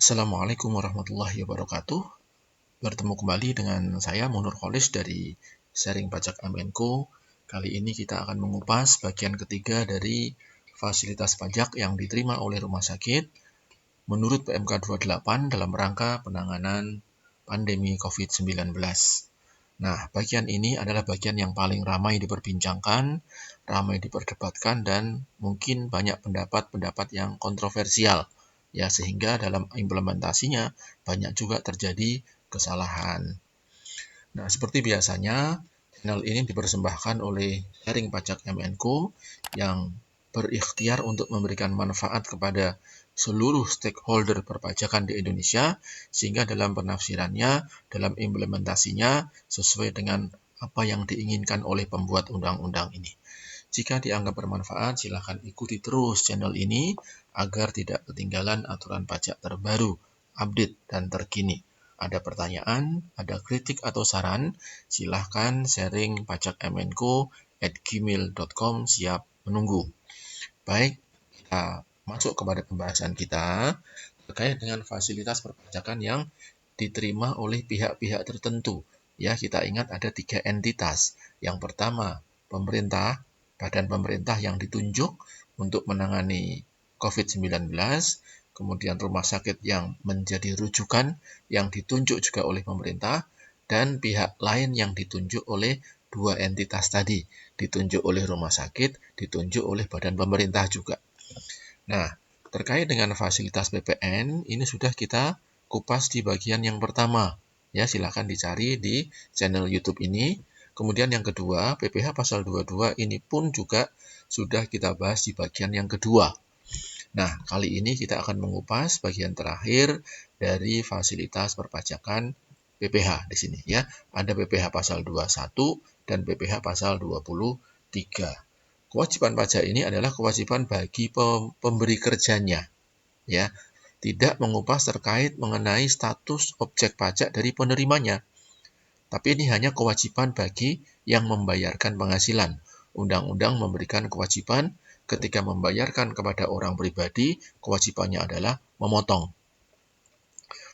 Assalamualaikum warahmatullahi wabarakatuh. Bertemu kembali dengan saya Munur Kholis dari Sharing Pajak Amenko. Kali ini kita akan mengupas bagian ketiga dari fasilitas pajak yang diterima oleh rumah sakit menurut PMK 28 dalam rangka penanganan pandemi COVID-19. Nah, bagian ini adalah bagian yang paling ramai diperbincangkan, ramai diperdebatkan, dan mungkin banyak pendapat-pendapat yang kontroversial, ya, sehingga dalam implementasinya banyak juga terjadi kesalahan. Nah, seperti biasanya, channel ini dipersembahkan oleh Sharing Pajak MNCo yang berikhtiar untuk memberikan manfaat kepada seluruh stakeholder perpajakan di Indonesia, sehingga dalam penafsirannya, dalam implementasinya, sesuai dengan apa yang diinginkan oleh pembuat undang-undang ini. Jika dianggap bermanfaat, silakan ikuti terus channel ini agar tidak ketinggalan aturan pajak terbaru, update, dan terkini. Ada pertanyaan, ada kritik atau saran, silahkan sharing pajakmnco@gmail.com, siap menunggu. Baik, kita masuk kepada pembahasan kita terkait dengan fasilitas perpajakan yang diterima oleh pihak-pihak tertentu. Ya, kita ingat ada 3 entitas. Yang pertama, pemerintah, badan pemerintah yang ditunjuk untuk menangani COVID-19, kemudian rumah sakit yang menjadi rujukan yang ditunjuk juga oleh pemerintah, dan pihak lain yang ditunjuk oleh 2 entitas tadi, ditunjuk oleh rumah sakit, ditunjuk oleh badan pemerintah juga. Nah, terkait dengan fasilitas PPN, ini sudah kita kupas di bagian yang pertama. Ya, silakan dicari di channel YouTube ini. Kemudian yang kedua, PPh pasal 22 ini pun juga sudah kita bahas di bagian yang kedua. Nah, kali ini kita akan mengupas bagian terakhir dari fasilitas perpajakan PPh di sini, ya. Ada PPh pasal 21 dan PPh pasal 23. Kewajiban pajak ini adalah kewajiban bagi pemberi kerjanya, ya. Tidak mengupas terkait mengenai status objek pajak dari penerimanya. Tapi ini hanya kewajiban bagi yang membayarkan penghasilan. Undang-undang memberikan kewajiban ketika membayarkan kepada orang pribadi, kewajibannya adalah memotong.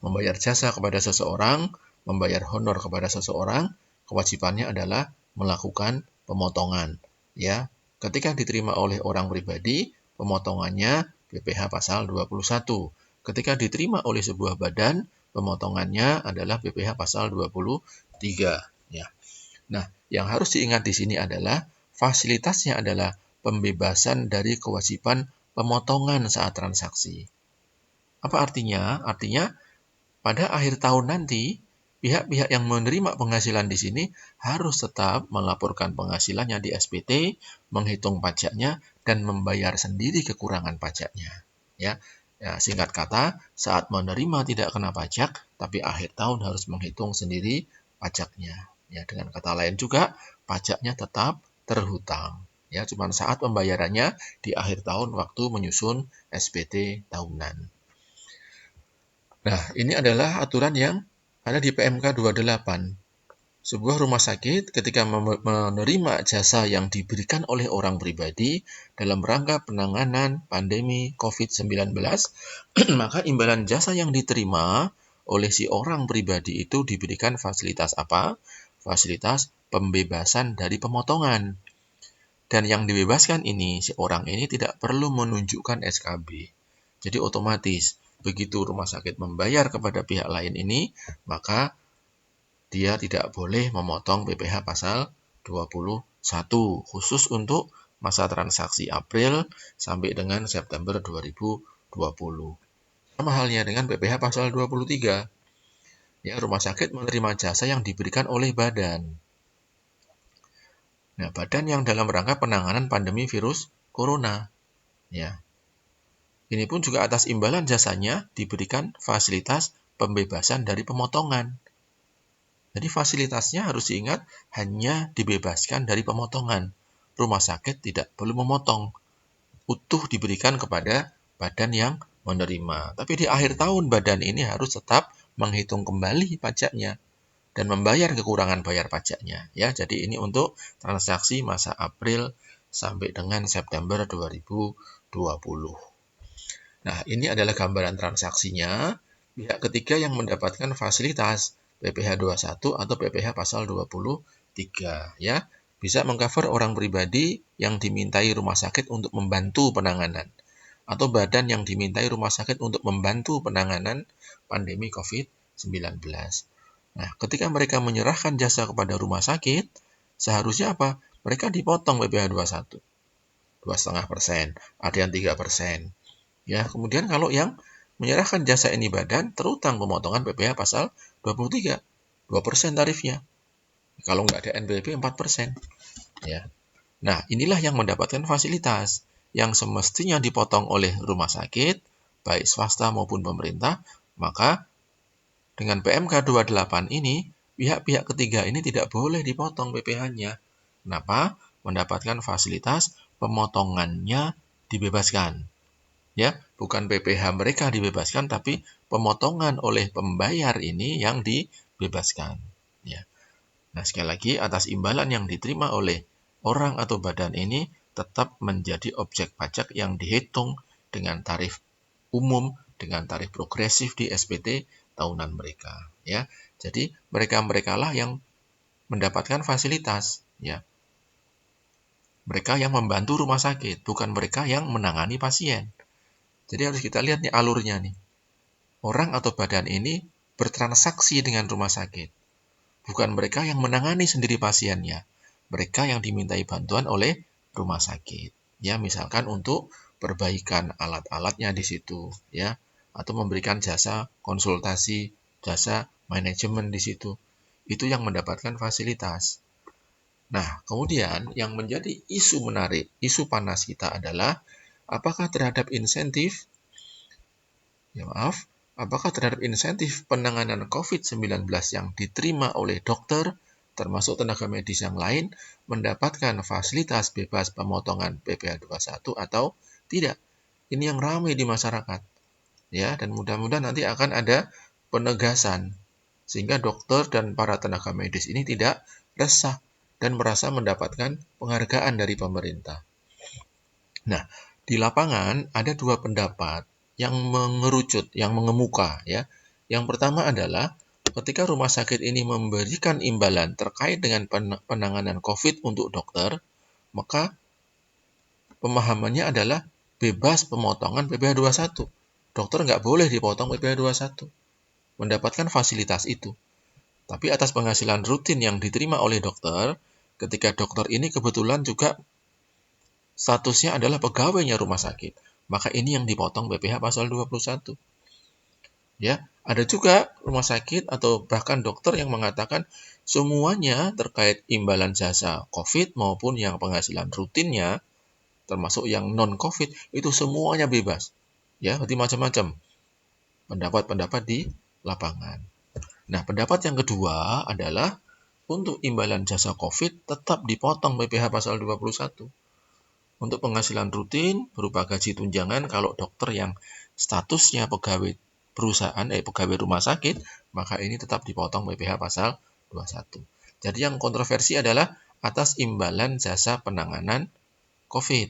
Membayar jasa kepada seseorang, membayar honor kepada seseorang, kewajibannya adalah melakukan pemotongan. Ya, ketika diterima oleh orang pribadi, pemotongannya PPh pasal 21. Ketika diterima oleh sebuah badan, pemotongannya adalah PPh pasal 23. Ya. Nah, yang harus diingat di sini adalah fasilitasnya adalah pembebasan dari kewajiban pemotongan saat transaksi. Apa artinya? Artinya pada akhir tahun nanti, pihak-pihak yang menerima penghasilan di sini harus tetap melaporkan penghasilannya di SPT, menghitung pajaknya, dan membayar sendiri kekurangan pajaknya. Ya, singkat kata, saat menerima tidak kena pajak, tapi akhir tahun harus menghitung sendiri pajaknya. Ya, dengan kata lain juga, pajaknya tetap terhutang. Ya, cuma saat pembayarannya di akhir tahun waktu menyusun SPT tahunan. Nah, ini adalah aturan yang ada di PMK 28. Sebuah rumah sakit ketika menerima jasa yang diberikan oleh orang pribadi dalam rangka penanganan pandemi COVID-19, maka imbalan jasa yang diterima oleh si orang pribadi itu diberikan fasilitas apa? Fasilitas pembebasan dari pemotongan. Dan yang dibebaskan ini, si orang ini tidak perlu menunjukkan SKB. Jadi otomatis, begitu rumah sakit membayar kepada pihak lain ini, maka dia tidak boleh memotong PPh pasal 21 khusus untuk masa transaksi April sampai dengan September 2020. Sama halnya dengan PPh pasal 23. Ya, rumah sakit menerima jasa yang diberikan oleh badan. Nah, badan yang dalam rangka penanganan pandemi virus corona. Ya. Ini pun juga atas imbalan jasanya diberikan fasilitas pembebasan dari pemotongan. Jadi fasilitasnya harus diingat hanya dibebaskan dari pemotongan. Rumah sakit tidak perlu memotong. Utuh diberikan kepada badan yang menerima. Tapi di akhir tahun badan ini harus tetap menghitung kembali pajaknya dan membayar kekurangan bayar pajaknya. Ya, jadi ini untuk transaksi masa April sampai dengan September 2020. Nah, ini adalah gambaran transaksinya. pihak ketiga yang mendapatkan fasilitas PPh 21 atau PPh pasal 23 ya. Bisa mengcover orang pribadi yang dimintai rumah sakit untuk membantu penanganan atau badan yang dimintai rumah sakit untuk membantu penanganan pandemi COVID-19. Nah, ketika mereka menyerahkan jasa kepada rumah sakit, seharusnya apa? Mereka dipotong PPh 21, 2,5%, ada yang 3%. Ya, kemudian kalau yang menyerahkan jasa ini badan, terutang pemotongan PPh pasal 23, 2% tarifnya. Kalau nggak ada NPWP 4%. Ya. Nah, inilah yang mendapatkan fasilitas yang semestinya dipotong oleh rumah sakit, baik swasta maupun pemerintah, maka dengan PMK 28 ini, pihak-pihak ketiga ini tidak boleh dipotong PPh-nya. Kenapa? Mendapatkan fasilitas pemotongannya dibebaskan. Ya, bukan PPh mereka dibebaskan, tapi pemotongan oleh pembayar ini yang dibebaskan. Ya. Nah, sekali lagi, atas imbalan yang diterima oleh orang atau badan ini tetap menjadi objek pajak yang dihitung dengan tarif umum, dengan tarif progresif di SPT tahunan mereka. Ya, jadi mereka-mereka lah yang mendapatkan fasilitas. Ya, mereka yang membantu rumah sakit, bukan mereka yang menangani pasien. Jadi harus kita lihat nih alurnya nih. Orang atau badan ini bertransaksi dengan rumah sakit. Bukan mereka yang menangani sendiri pasiennya. Mereka yang dimintai bantuan oleh rumah sakit. Ya, misalkan untuk perbaikan alat-alatnya di situ, ya, atau memberikan jasa konsultasi, jasa manajemen di situ. Itu yang mendapatkan fasilitas. Nah, kemudian yang menjadi isu menarik, isu panas kita adalah apakah terhadap insentif, ya maaf, apakah terhadap insentif penanganan COVID-19 yang diterima oleh dokter, termasuk tenaga medis yang lain, mendapatkan fasilitas bebas pemotongan PPh 21 atau tidak? Ini yang ramai di masyarakat. Ya, dan mudah-mudahan nanti akan ada penegasan sehingga dokter dan para tenaga medis ini tidak resah dan merasa mendapatkan penghargaan dari pemerintah. Nah, di lapangan ada dua pendapat yang mengerucut, yang mengemuka ya. Yang pertama adalah ketika rumah sakit ini memberikan imbalan terkait dengan penanganan COVID untuk dokter, maka pemahamannya adalah bebas pemotongan PPh 21. Dokter nggak boleh dipotong PPh 21, mendapatkan fasilitas itu. Tapi atas penghasilan rutin yang diterima oleh dokter, ketika dokter ini kebetulan juga statusnya adalah pegawainya rumah sakit, maka ini yang dipotong PPh pasal 21. Ya, ada juga rumah sakit atau bahkan dokter yang mengatakan semuanya terkait imbalan jasa COVID maupun yang penghasilan rutinnya, termasuk yang non-COVID, itu semuanya bebas. Ya, berarti macam-macam pendapat-pendapat di lapangan. Nah, pendapat yang kedua adalah untuk imbalan jasa COVID tetap dipotong PPh pasal 21. Untuk penghasilan rutin berupa gaji tunjangan kalau dokter yang statusnya pegawai perusahaan, pegawai rumah sakit, maka ini tetap dipotong PPh pasal 21. Jadi yang kontroversi adalah atas imbalan jasa penanganan COVID.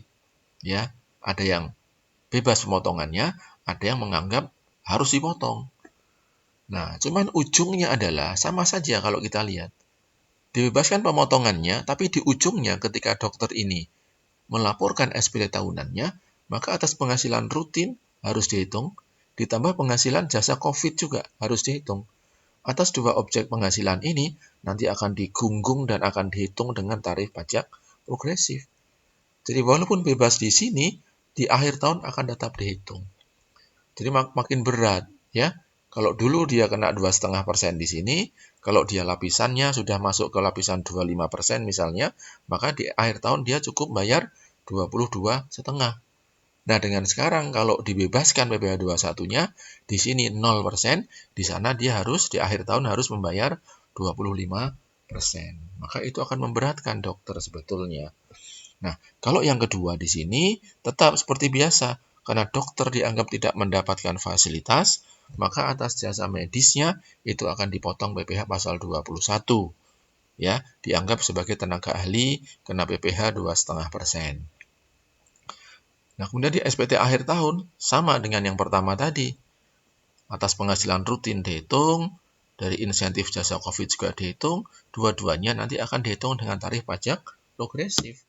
Ya, ada yang bebas pemotongannya, ada yang menganggap harus dipotong. Nah, cuman ujungnya adalah sama saja kalau kita lihat. Dibebaskan pemotongannya, tapi di ujungnya ketika dokter ini melaporkan SPT tahunannya, maka atas penghasilan rutin harus dihitung, ditambah penghasilan jasa COVID juga harus dihitung. Atas dua objek penghasilan ini nanti akan digunggung dan akan dihitung dengan tarif pajak progresif. Jadi walaupun bebas di sini, di akhir tahun akan tetap dihitung. Jadi makin berat, ya. Kalau dulu dia kena 2,5% di sini, kalau dia lapisannya sudah masuk ke lapisan 25% misalnya, maka di akhir tahun dia cukup bayar 22,5%. Nah, dengan sekarang kalau dibebaskan PPh 21-nya, di sini 0%, di sana dia harus di akhir tahun harus membayar 25%. Maka itu akan memberatkan dokter sebetulnya. Nah, kalau yang kedua di sini tetap seperti biasa, karena dokter dianggap tidak mendapatkan fasilitas, maka atas jasa medisnya itu akan dipotong PPh pasal 21. Ya, dianggap sebagai tenaga ahli kena PPh 2,5%. Nah, kemudian di SPT akhir tahun sama dengan yang pertama tadi. Atas penghasilan rutin dihitung, dari insentif jasa COVID juga dihitung, dua-duanya nanti akan dihitung dengan tarif pajak progresif.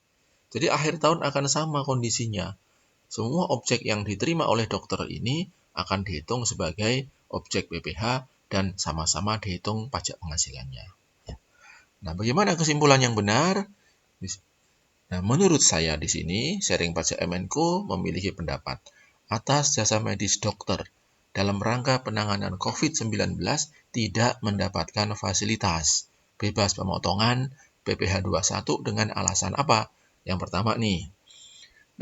Jadi akhir tahun akan sama kondisinya. Semua objek yang diterima oleh dokter ini akan dihitung sebagai objek PPh dan sama-sama dihitung pajak penghasilannya. Nah, bagaimana kesimpulan yang benar? Nah, menurut saya di sini, Sharing Pajak MNCo memiliki pendapat atas jasa medis dokter dalam rangka penanganan COVID-19 tidak mendapatkan fasilitas bebas pemotongan PPh 21 dengan alasan apa? Yang pertama nih,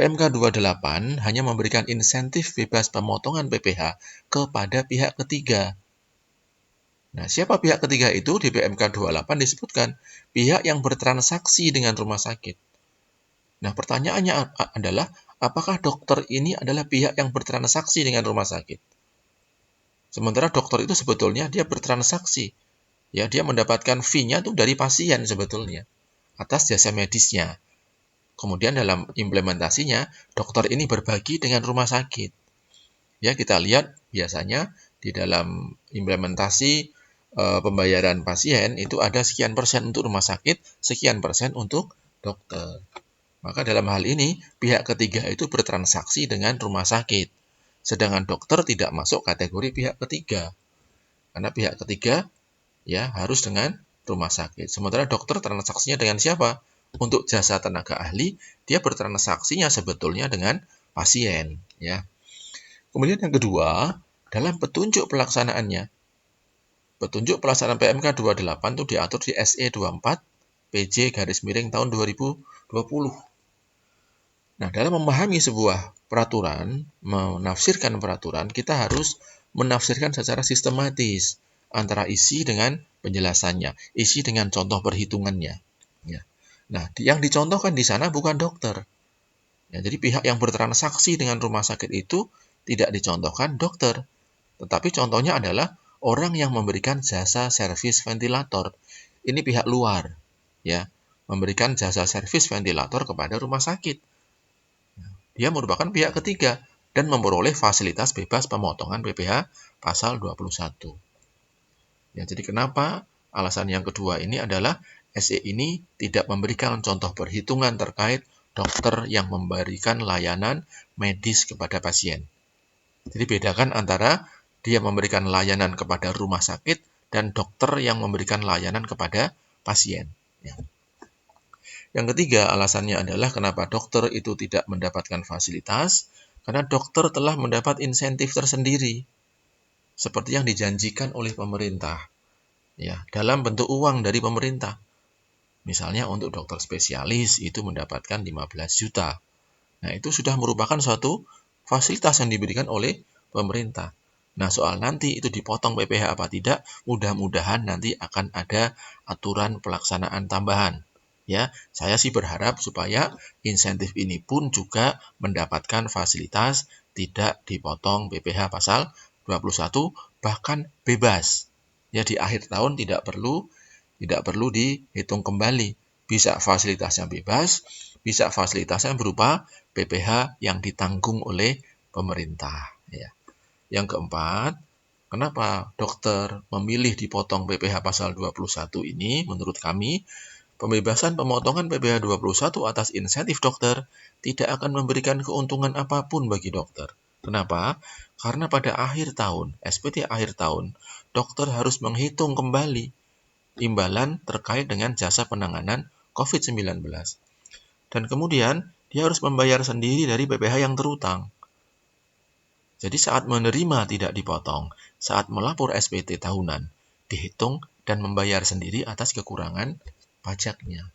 PMK 28 hanya memberikan insentif bebas pemotongan PPh kepada pihak ketiga. Nah, siapa pihak ketiga itu? Di PMK 28 disebutkan pihak yang bertransaksi dengan rumah sakit. Nah, pertanyaannya adalah, apakah dokter ini adalah pihak yang bertransaksi dengan rumah sakit? Sementara dokter itu sebetulnya dia bertransaksi. Ya, dia mendapatkan fee-nya itu dari pasien sebetulnya atas jasa medisnya. Kemudian dalam implementasinya, dokter ini berbagi dengan rumah sakit. Ya, kita lihat biasanya di dalam implementasi pembayaran pasien itu ada sekian persen untuk rumah sakit, sekian persen untuk dokter. Maka dalam hal ini, pihak ketiga itu bertransaksi dengan rumah sakit. Sedangkan dokter tidak masuk kategori pihak ketiga. Karena pihak ketiga ya harus dengan rumah sakit. Sementara dokter transaksinya dengan siapa? Untuk jasa tenaga ahli, dia bertransaksinya sebetulnya dengan pasien. Ya. Kemudian yang kedua, dalam petunjuk pelaksanaannya. Petunjuk pelaksanaan PMK 28 itu diatur di SE 24 PJ tahun 2020. Nah, dalam memahami sebuah peraturan, menafsirkan peraturan, kita harus menafsirkan secara sistematis antara isi dengan penjelasannya, isi dengan contoh perhitungannya. Ya. Nah, yang dicontohkan di sana bukan dokter. Ya, jadi pihak yang bertransaksi dengan rumah sakit itu tidak dicontohkan dokter, tetapi contohnya adalah orang yang memberikan jasa servis ventilator. Ini pihak luar, ya, memberikan jasa servis ventilator kepada rumah sakit. Dia merupakan pihak ketiga dan memperoleh fasilitas bebas pemotongan PPh pasal 21. Ya, jadi kenapa alasan yang kedua ini adalah SE ini tidak memberikan contoh perhitungan terkait dokter yang memberikan layanan medis kepada pasien. Jadi bedakan antara dia memberikan layanan kepada rumah sakit dan dokter yang memberikan layanan kepada pasien. Ya. Yang ketiga, alasannya adalah kenapa dokter itu tidak mendapatkan fasilitas, karena dokter telah mendapat insentif tersendiri, seperti yang dijanjikan oleh pemerintah, ya, dalam bentuk uang dari pemerintah. Misalnya untuk dokter spesialis itu mendapatkan 15 juta. Nah, itu sudah merupakan suatu fasilitas yang diberikan oleh pemerintah. Nah, soal nanti itu dipotong PPh apa tidak, mudah-mudahan nanti akan ada aturan pelaksanaan tambahan. Ya, saya sih berharap supaya insentif ini pun juga mendapatkan fasilitas tidak dipotong PPh pasal 21, bahkan bebas. Ya, di akhir tahun tidak perlu dihitung kembali. Bisa fasilitasnya bebas, bisa fasilitasnya berupa PPh yang ditanggung oleh pemerintah. Ya. Yang keempat, kenapa dokter memilih dipotong PPh pasal 21 ini? Menurut kami, pembebasan pemotongan PPh 21 atas insentif dokter tidak akan memberikan keuntungan apapun bagi dokter. Kenapa? Karena pada akhir tahun, SPT akhir tahun, dokter harus menghitung kembali imbalan terkait dengan jasa penanganan COVID-19. Dan kemudian, dia harus membayar sendiri dari PPh yang terutang. Jadi saat menerima tidak dipotong, saat melapor SPT tahunan, dihitung dan membayar sendiri atas kekurangan pajaknya.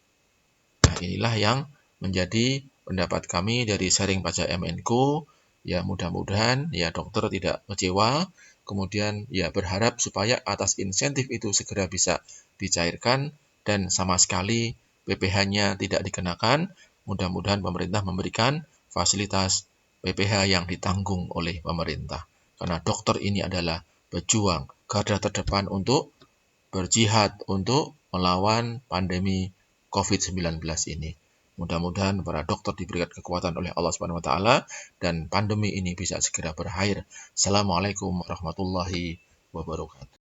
Nah, inilah yang menjadi pendapat kami dari Sharing Pajak MNCo. Ya, mudah-mudahan ya dokter tidak kecewa. Kemudian ya berharap supaya atas insentif itu segera bisa dicairkan dan sama sekali PPh-nya tidak dikenakan. Mudah-mudahan pemerintah memberikan fasilitas PPh yang ditanggung oleh pemerintah. Karena dokter ini adalah pejuang garda terdepan untuk berjihad untuk melawan pandemi COVID-19 ini. Mudah-mudahan para dokter diberikan kekuatan oleh Allah Subhanahu wa taala dan pandemi ini bisa segera berakhir. Assalamualaikum warahmatullahi wabarakatuh.